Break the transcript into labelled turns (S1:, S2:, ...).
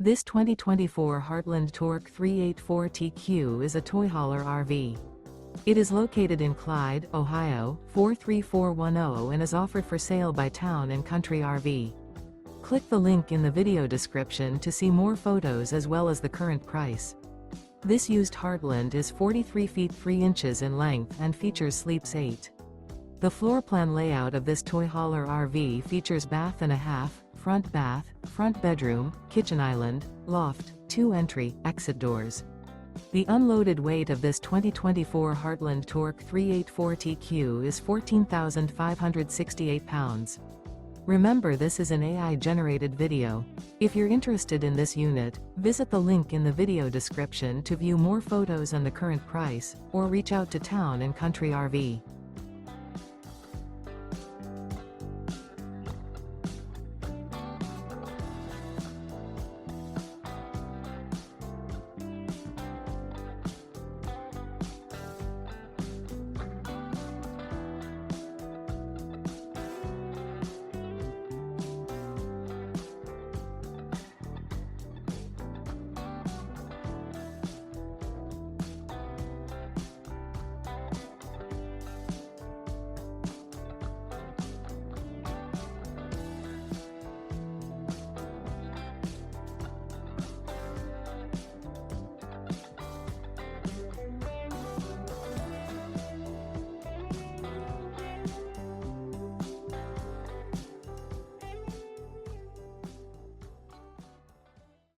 S1: This 2024 Heartland Torque 384TQ is a toy hauler RV. It is located in Clyde, Ohio, 43410 and is offered for sale by Town & Country RV. Click the link in the video description to see more photos as well as the current price. This used Heartland is 43 feet 3 inches in length and features sleeps 8. The floor plan layout of this toy hauler RV features bath and a half, front bath, front bedroom, kitchen island, loft, 2 entry, exit doors. The unloaded weight of this 2024 Heartland Torque 384TQ is 14,568 pounds. Remember, this is an AI-generated video. If you're interested in this unit, visit the link in the video description to view more photos and the current price, or reach out to Town & Country RV.